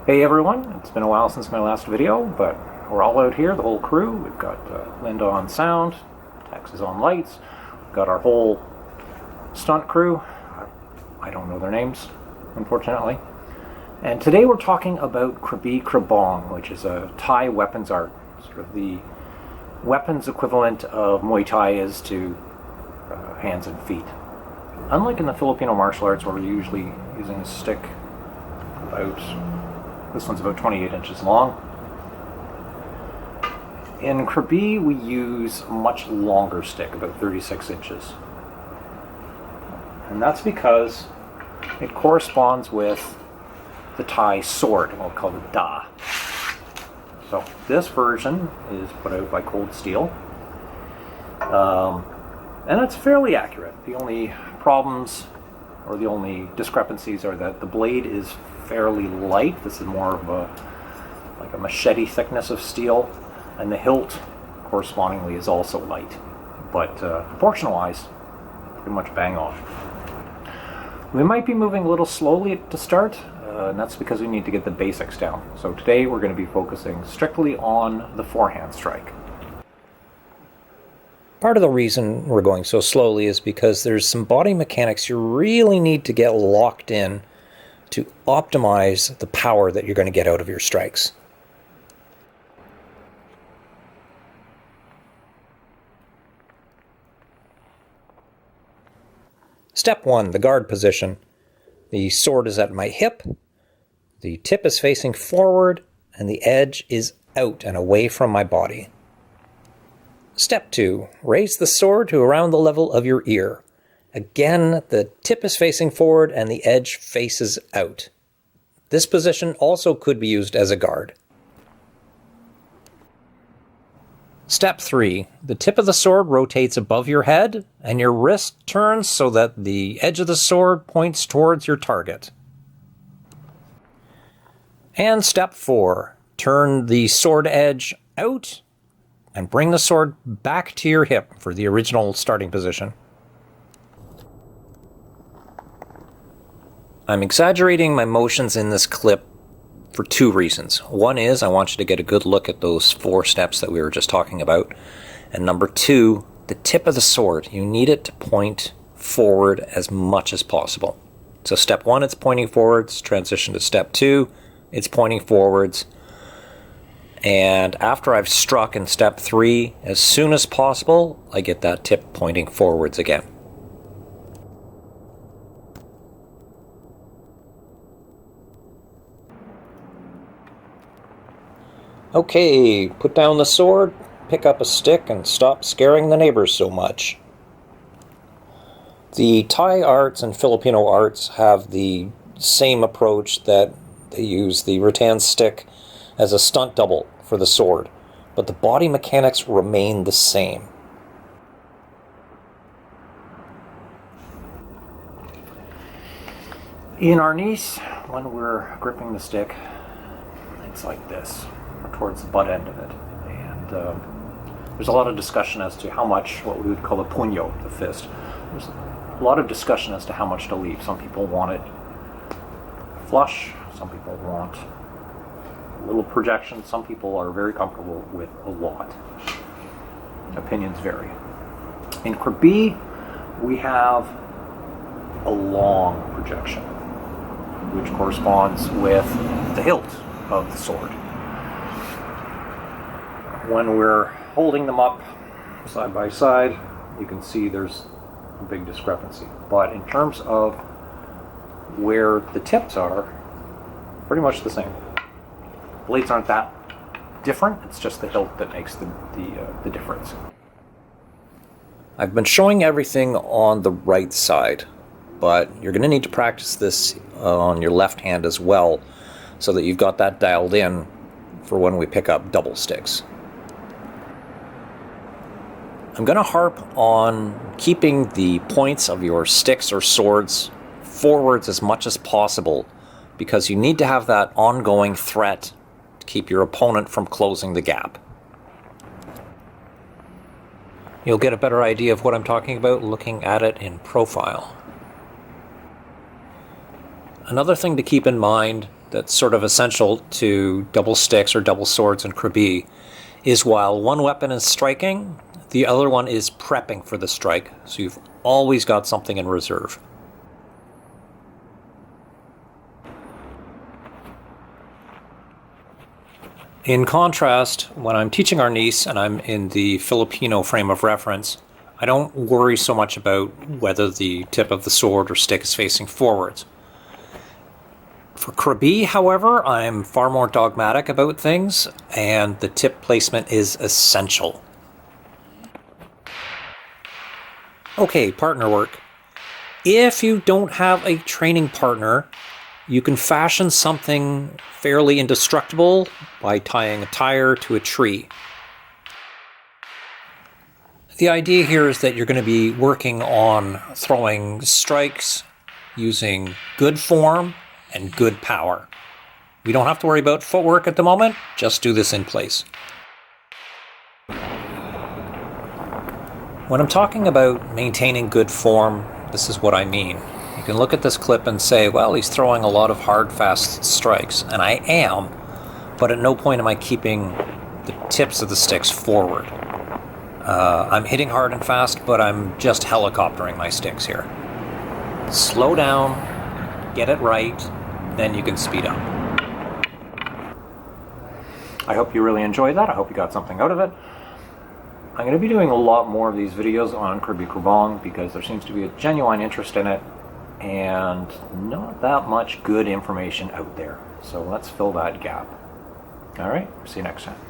Hey everyone, it's been a while since my last video, but we're all out here, the whole crew. We've got Linda on sound, Tex is on lights, we've got our whole stunt crew. I don't know their names, unfortunately. And today we're talking about Krabi Krabong, which is a Thai weapons art. Sort of the weapons equivalent of Muay Thai is to hands and feet. Unlike in the Filipino martial arts where we're usually using a stick this one's about 28 inches long. In Krabi we use a much longer stick, about 36 inches. And that's because it corresponds with the Thai sword, we'll call it Da. So this version is put out by Cold Steel. And it's fairly accurate. The only problems or the only discrepancies are that the blade is fairly light. This is more of like a machete thickness of steel, and the hilt correspondingly is also light, but proportion wise pretty much bang on. We might be moving a little slowly to start, and that's because we need to get the basics down. So today we're going to be focusing strictly on the forehand strike. Part of the reason we're going so slowly is because there's some body mechanics you really need to get locked in to optimize the power that you're going to get out of your strikes. Step 1, the guard position. The sword is at my hip, the tip is facing forward, and the edge is out and away from my body. Step 2, raise the sword to around the level of your ear. Again, the tip is facing forward and the edge faces out. This position also could be used as a guard. Step 3, the tip of the sword rotates above your head and your wrist turns so that the edge of the sword points towards your target. And step 4, turn the sword edge out and bring the sword back to your hip for the original starting position. I'm exaggerating my motions in this clip for two reasons. One is I want you to get a good look at those 4 steps that we were just talking about. And number 2, the tip of the sword, you need it to point forward as much as possible. So step 1, it's pointing forwards. Transition to step 2, it's pointing forwards. And after I've struck in step 3, as soon as possible, I get that tip pointing forwards again. Okay, put down the sword, pick up a stick, and stop scaring the neighbors so much. The Thai arts and Filipino arts have the same approach, that they use the rattan stick as a stunt double for the sword, but the body mechanics remain the same. In our knees, when we're gripping the stick, it's like this, towards the butt end of it. And there's a lot of discussion as to how much, what we would call a puño, the fist. There's a lot of discussion as to how much to leave. Some people want it flush, some people want a little projection, some people are very comfortable with a lot. Opinions vary. In Krabi, we have a long projection, which corresponds with the hilt of the sword. When we're holding them up side by side, you can see there's a big discrepancy. But in terms of where the tips are, pretty much the same. Blades aren't that different, it's just the hilt that makes the difference. I've been showing everything on the right side, but you're going to need to practice this on your left hand as well, so that you've got that dialed in for when we pick up double sticks. I'm going to harp on keeping the points of your sticks or swords forwards as much as possible, because you need to have that ongoing threat to keep your opponent from closing the gap. You'll get a better idea of what I'm talking about looking at it in profile. Another thing to keep in mind that's sort of essential to double sticks or double swords in Krabi is while one weapon is striking, the other one is prepping for the strike. So you've always got something in reserve. In contrast, when I'm teaching our niece and I'm in the Filipino frame of reference, I don't worry so much about whether the tip of the sword or stick is facing forwards. For Krabi, however, I'm far more dogmatic about things, and the tip placement is essential. Okay, partner work. If you don't have a training partner, you can fashion something fairly indestructible by tying a tire to a tree. The idea here is that you're going to be working on throwing strikes using good form and good power. We don't have to worry about footwork at the moment, just do this in place. When I'm talking about maintaining good form, this is what I mean. You can look at this clip and say, well, he's throwing a lot of hard, fast strikes, and I am, but at no point am I keeping the tips of the sticks forward. I'm hitting hard and fast, but I'm just helicoptering my sticks here. Slow down, get it right, then you can speed up. I hope you really enjoyed that. I hope you got something out of it. I'm going to be doing a lot more of these videos on Krabi Krabong because there seems to be a genuine interest in it and not that much good information out there. So let's fill that gap. All right, see you next time.